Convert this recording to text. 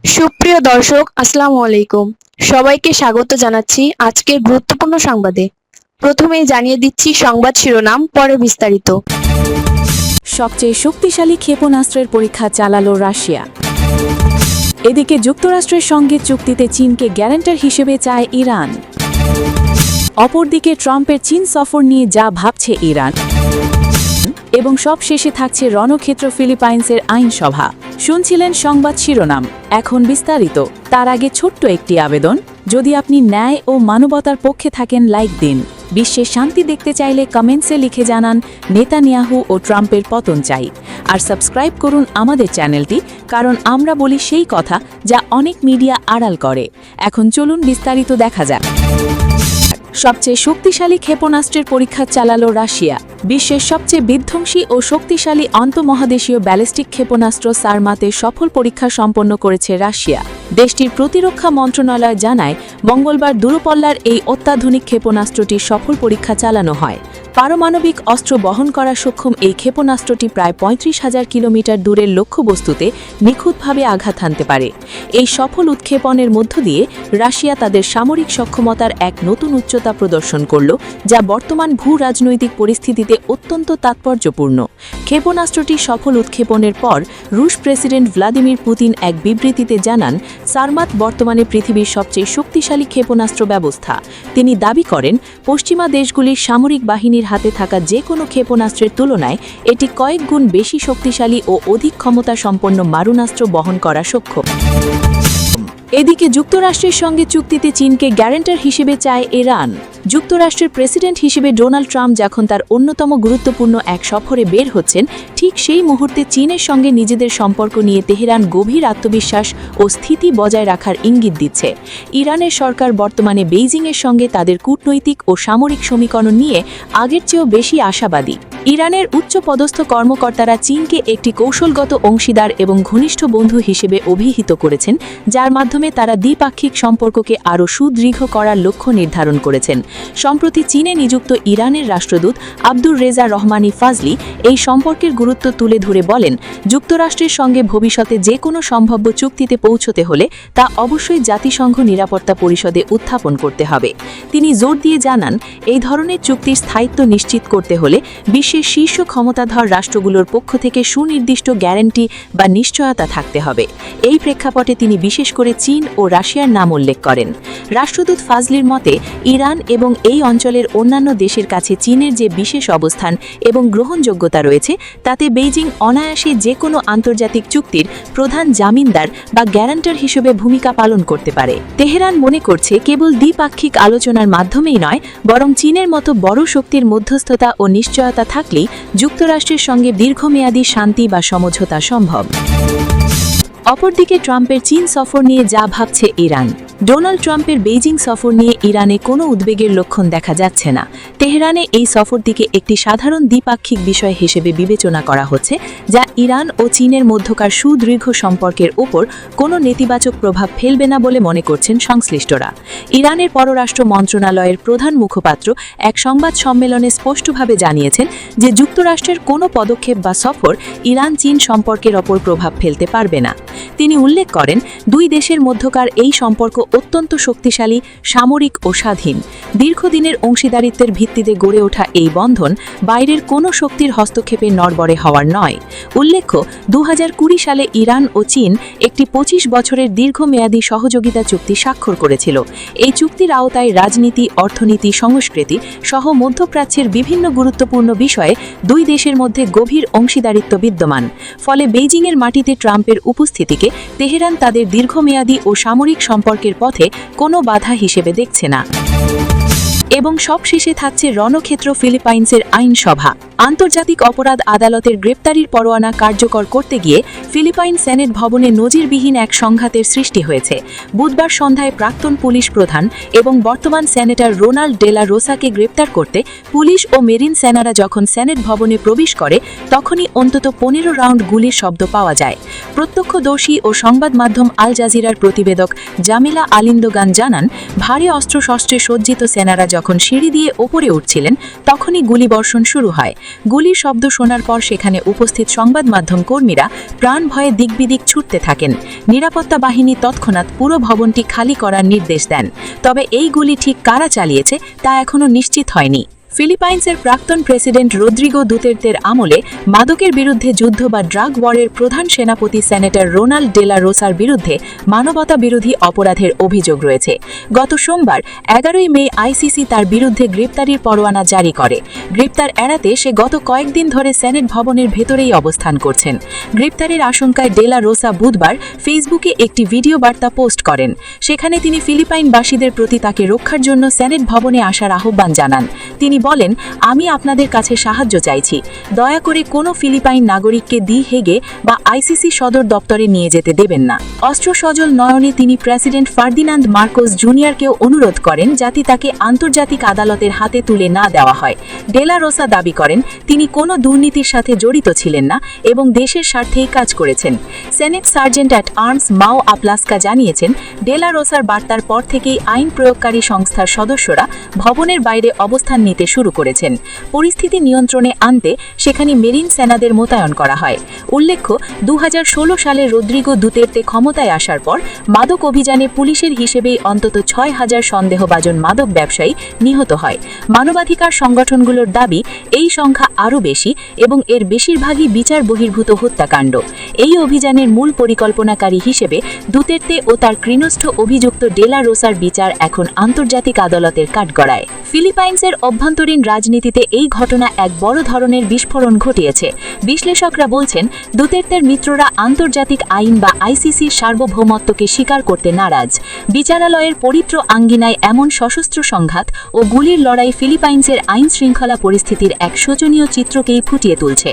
সুপ্রিয় দর্শক, আসসালামু আলাইকুম। সবাইকে স্বাগত জানাচ্ছি আজকের গুরুত্বপূর্ণ সংবাদে। প্রথমেই জানিয়ে দিচ্ছি সংবাদ শিরোনাম, পরে বিস্তারিত। সবচেয়ে শক্তিশালী ক্ষেপণাস্ত্রের পরীক্ষা চালালো রাশিয়া। এদিকে যুক্তরাষ্ট্রের সঙ্গে চুক্তিতে চীনকে গ্যারান্টার হিসেবে চায় ইরান। অপরদিকে ট্রাম্পের চীন সফর নিয়ে যা ভাবছে ইরান, এবং সব শেষে থাকছে রণক্ষেত্র ফিলিপাইন্সের আইনসভা। শুনছিলেন সংবাদ শিরোনাম, এখন বিস্তারিত। তার আগে ছোট্ট একটি আবেদন, যদি আপনি ন্যায় ও মানবতার পক্ষে থাকেন লাইক দিন। বিশ্বে শান্তি দেখতে চাইলে কমেন্টসে লিখে জানান নেতানিয়াহু ও ট্রাম্পের পতন চাই। আর সাবস্ক্রাইব করুন আমাদের চ্যানেলটি, কারণ আমরা বলি সেই কথা যা অনেক মিডিয়া আড়াল করে। এখন চলুন বিস্তারিত দেখা যাক। সবচেয়ে শক্তিশালী ক্ষেপণাস্ত্রের পরীক্ষা চালালো রাশিয়া। বিশ্বের সবচেয়ে বিধ্বংসী ও শক্তিশালী আন্তঃমহাদেশীয় ব্যালিস্টিক ক্ষেপণাস্ত্র সারমাতে সফল পরীক্ষা সম্পন্ন করেছে রাশিয়া। দেশটির প্রতিরক্ষা মন্ত্রণালয় জানায়, মঙ্গলবার দূরপল্লার এই অত্যাধুনিক ক্ষেপণাস্ত্রটির সফল পরীক্ষা চালানো হয়। পারমাণবিক অস্ত্র বহন করা সক্ষম এই ক্ষেপণাস্ত্রটি প্রায় ৩৫,০০০ কিলোমিটার দূরের লক্ষ্যবস্তুতে নিখুঁতভাবে আঘাত হানতে পারে। এই সফল উৎক্ষেপণের মধ্য দিয়ে রাশিয়া তাদের সামরিক সক্ষমতার এক নতুন উচ্চতা প্রদর্শন করল, যা বর্তমান ভূ-রাজনৈতিক পরিস্থিতিতে অত্যন্ত তাৎপর্যপূর্ণ। ক্ষেপণাস্ত্রটি সফল উৎক্ষেপণের পর রুশ প্রেসিডেন্ট ভ্লাদিমির পুতিন এক বিবৃতিতে জানান, সারমাত বর্তমানে পৃথিবীর সবচেয়ে শক্তিশালী ক্ষেপণাস্ত্র ব্যবস্থা। তিনি দাবি করেন, পশ্চিমা দেশগুলির সামরিক বাহিনীর হাতে থাকা যে কোনো ক্ষেপণাস্ত্রের তুলনায় এটি কয়েক গুণ বেশি শক্তিশালী ও অধিক ক্ষমতা সম্পন্ন মারণাস্ত্র বহন করা সক্ষম। এদিকে যুক্তরাষ্ট্রের সঙ্গে চুক্তিতে চীনকে গ্যারান্টার হিসেবে চায় ইরান। যুক্তরাষ্ট্রের প্রেসিডেন্ট হিসেবে ডোনাল্ড ট্রাম্প যখন তার অন্যতম গুরুত্বপূর্ণ এক সফরে বের হচ্ছেন, ঠিক সেই মুহূর্তে চীনের সঙ্গে নিজেদের সম্পর্ক নিয়ে তেহরান গভীর আত্মবিশ্বাস ও স্থিতি বজায় রাখার ইঙ্গিত দিচ্ছে। ইরানের সরকার বর্তমানে বেইজিংয়ের সঙ্গে তাদের কূটনৈতিক ও সামরিক সমীকরণ নিয়ে আগের চেয়েও বেশি আশাবাদী। ইরানের উচ্চপদস্থ কর্মকর্তারা চীনকে একটি কৌশলগত অংশীদার এবং ঘনিষ্ঠ বন্ধু হিসেবে অভিহিত করেছেন, যার মাধ্যমে তারা দ্বিপাক্ষিক সম্পর্ককে আরও সুদৃঢ় করার লক্ষ্য নির্ধারণ করেছেন। সম্প্রতি চীনে নিযুক্ত ইরানের রাষ্ট্রদূত আব্দুর রেজা রহমানি ফাজলি এই সম্পর্কের গুরুত্ব তুলে ধরে বলেন, যুক্তরাষ্ট্রের সঙ্গে ভবিষ্যতে যে কোনো সম্ভাব্য চুক্তিতে পৌঁছতে হলে তা অবশ্যই জাতিসংঘ নিরাপত্তা পরিষদে উত্থাপন করতে হবে। তিনি জোর দিয়ে জানান, এই ধরনের চুক্তির স্থায়িত্ব নিশ্চিত করতে হলে বিশ্বের শীর্ষ ক্ষমতাধর রাষ্ট্রগুলোর পক্ষ থেকে সুনির্দিষ্ট গ্যারান্টি বা নিশ্চয়তা থাকতে হবে। এই প্রেক্ষাপটে তিনি বিশেষ করে চীন ও রাশিয়ার নাম উল্লেখ করেন। রাষ্ট্রদূত ফাজলির মতে, ইরান এবং এই অঞ্চলের অন্যান্য দেশের কাছে চীনের যে বিশেষ অবস্থান এবং গ্রহণযোগ্যতা রয়েছে, তাতে বেইজিং অনায়াসে যে কোনো আন্তর্জাতিক চুক্তির প্রধান জামিনদার বা গ্যারান্টার হিসেবে ভূমিকা পালন করতে পারে। তেহরান মনে করছে, কেবল দ্বিপাক্ষিক আলোচনার মাধ্যমেই নয়, বরং চীনের মতো বড় শক্তির মধ্যস্থতা ও নিশ্চয়তা থাকলেই যুক্তরাষ্ট্রের সঙ্গে দীর্ঘমেয়াদী শান্তি বা সমঝোতা সম্ভব। অপরদিকে ট্রাম্পের চীন সফর নিয়ে যা ভাবছে ইরান। ডোনাল্ড ট্রাম্পের বেইজিং সফর নিয়ে ইরানে কোনো উদ্বেগের লক্ষণ দেখা যাচ্ছে না। তেহরানে এই সফরটিকে একটি সাধারণ দ্বিপাক্ষিক বিষয় হিসেবে বিবেচনা করা হচ্ছে, যা ইরান ও চীনের মধ্যকার সুদীর্ঘ সম্পর্কের উপর কোনো নেতিবাচক প্রভাব ফেলবে না বলে মনে করছেন সংশ্লিষ্টরা। ইরানের পররাষ্ট্র মন্ত্রণালয়ের প্রধান মুখপাত্র এক সংবাদ সম্মেলনে স্পষ্টভাবে জানিয়েছেন যে যুক্তরাষ্ট্রের কোনো পদক্ষেপ বা সফর ইরান চীন সম্পর্কের ওপর প্রভাব ফেলতে পারবে না। তিনি উল্লেখ করেন, দুই দেশের মধ্যকার এই সম্পর্ক অত্যন্ত শক্তিশালী, সামরিক ও স্বাধীন। দীর্ঘদিনের অংশীদারিত্বের ভিত্তিতে গড়ে ওঠা এই বন্ধন বাইরের কোনো শক্তির হস্তক্ষেপে নড়বড়ে হওয়ার নয়। উল্লেখ্য, ২০২০ সালে ইরান ও চীন একটি ২৫ বছরের দীর্ঘমেয়াদী সহযোগিতা চুক্তি স্বাক্ষর করেছিল। এই চুক্তির আওতায় রাজনীতি, অর্থনীতি, সংস্কৃতি সহ মধ্যপ্রাচ্যের বিভিন্ন গুরুত্বপূর্ণ বিষয়ে দুই দেশের মধ্যে গভীর অংশীদারিত্ব বিদ্যমান। ফলে বেইজিংয়ের মাটিতে ট্রাম্পের উপস্থিতিকে তেহরান তাদের দীর্ঘমেয়াদী ও সামরিক সম্পর্কের পথে কোনো বাধা হিসেবে দেখছে না। এবং সবশেষে থাকছে রণক্ষেত্র ফিলিপাইন্সের আইনসভা। আন্তর্জাতিক অপরাধ আদালতের গ্রেপ্তারির পরোয়ানা কার্যকর করতে গিয়ে ফিলিপাইন সেনেট ভবনে নজিরবিহীন এক সংঘাতের সৃষ্টি হয়েছে। বুধবার সন্ধ্যায় প্রাক্তন পুলিশ প্রধান এবং বর্তমান সেনেটর রোনাল্ড ডেলা রোসাকে গ্রেপ্তার করতে পুলিশ ও মেরিন সেনারা যখন সেনেট ভবনে প্রবেশ করে, তখনই অন্তত ১৫ রাউন্ড গুলির শব্দ পাওয়া যায়। প্রত্যক্ষদর্শী ও সংবাদ মাধ্যম আল জাজিরার প্রতিবেদক জামিলা আলিন্দোগান জানান, ভারী অস্ত্রশস্ত্রে সজ্জিত সেনারা যখন সিঁড়ি দিয়ে ওপরে উঠছিলেন তখনই গুলিবর্ষণ শুরু হয়। গুলির শব্দ শোনার পর সেখানে উপস্থিত সংবাদ মাধ্যম কর্মীরা প্রাণ ভয়ে দিকবিদিক ছুটতে থাকেন। নিরাপত্তা বাহিনী তৎক্ষণাৎ পুরো ভবনটি খালি করার নির্দেশ দেন। তবে এই গুলি ঠিক কারা চালিয়েছে তা এখনও নিশ্চিত হয়নি। ফিলিপাইন্সের প্রাক্তন প্রেসিডেন্ট রদ্রিগো দুতের্তের আমলে মাদকের বিরুদ্ধে যুদ্ধ বা ড্রাগ ওয়ারের প্রধান সেনাপতি সেনেটর রোনাল্ড ডে লা রোসার বিরুদ্ধে মানবতা বিরোধী অপরাধের অভিযোগ রয়েছে। গত সোমবার 11 মে আইসিসি তার বিরুদ্ধে গ্রেপ্তারির পরোয়ানা জারি করে। গ্রেপ্তার এড়াতে সে গত কয়েকদিন ধরে সেনেট ভবনের ভেতরেই অবস্থান করছেন। গ্রেপ্তারের আশঙ্কায় ডে লা রোসা বুধবার ফেসবুকে একটি ভিডিও বার্তা পোস্ট করেন। সেখানে তিনি ফিলিপাইনবাসীদের প্রতি তাকে রক্ষার জন্য সেনেট ভবনে আসার আহ্বান জানান। তিনি বলেন, আমি আপনাদের কাছে সাহায্য চাইছি। দয়া করে কোনো ফিলিপাইন নাগরিককে দি হেগে বা আইসিসি সদর দপ্তরে নিয়ে যেতে দেবেন না। অস্ত্র সজল নয়নে তিনি প্রেসিডেন্ট ফার্দিনান্দ মার্কোস জুনিয়রকেও অনুরোধ করেন যাতে তাকে আন্তর্জাতিক আদালতের হাতে তুলে না দেওয়া হয়। ডে লা রোসা দাবি করেন তিনি কোনো দুর্নীতির সাথে জড়িত ছিলেন না এবং দেশের স্বার্থেই কাজ করেছেন। সেনেট সার্জেন্ট অ্যাট আর্মস মাও আপলাস্কা জানিয়েছেন, ডে লা রোসার বার্তার পর থেকেই আইন প্রয়োগকারী সংস্থার সদস্যরা ভবনের বাইরে অবস্থান নিতে শুরু করেছেন। পরিস্থিতি নিয়ন্ত্রণে আনতে সেখানে মেরিন সেনাদের মোতায়েন করা হয়। উল্লেখ্য, 2016 সালে রদ্রিগো দুতের্তে ক্ষমতায় আসার পর মাদক অভিযানে পুলিশের হিসেবেই অন্তত 6000 সন্দেহভাজন মাদক ব্যবসায়ী নিহত হয়। মানবাধিকার সংগঠনগুলোর দাবি এই সংখ্যা আরও বেশি এবং এর বেশিরভাগই বিচার বহির্ভূত হত্যাকাণ্ড। এই অভিযানের মূল পরিকল্পনাকারী হিসেবে দুতের্তে ও তার কৃষ্ণস্থ অভিযুক্ত ডে লা রোসার বিচার এখন আন্তর্জাতিক আদালতের কাঠগড়ায়। ফিলিপাইন্সের অভ্যন্তরীণ রাজনীতিতে এই ঘটনা এক বড় ধরনের বিস্ফোরণ ঘটিয়েছে। বিশ্লেষকরা বলছেন, দুতের্তের মিত্ররা আন্তর্জাতিক আইন বা আইসিসির সার্বভৌমত্বকে স্বীকার করতে নারাজ। বিচারালয়ের পবিত্র আঙ্গিনায় এমন সশস্ত্র সংঘাত ও গুলির লড়াই ফিলিপাইন্সের আইন শৃঙ্খলা পরিস্থিতির এক শোচনীয় চিত্রকেই ফুটিয়ে তুলছে।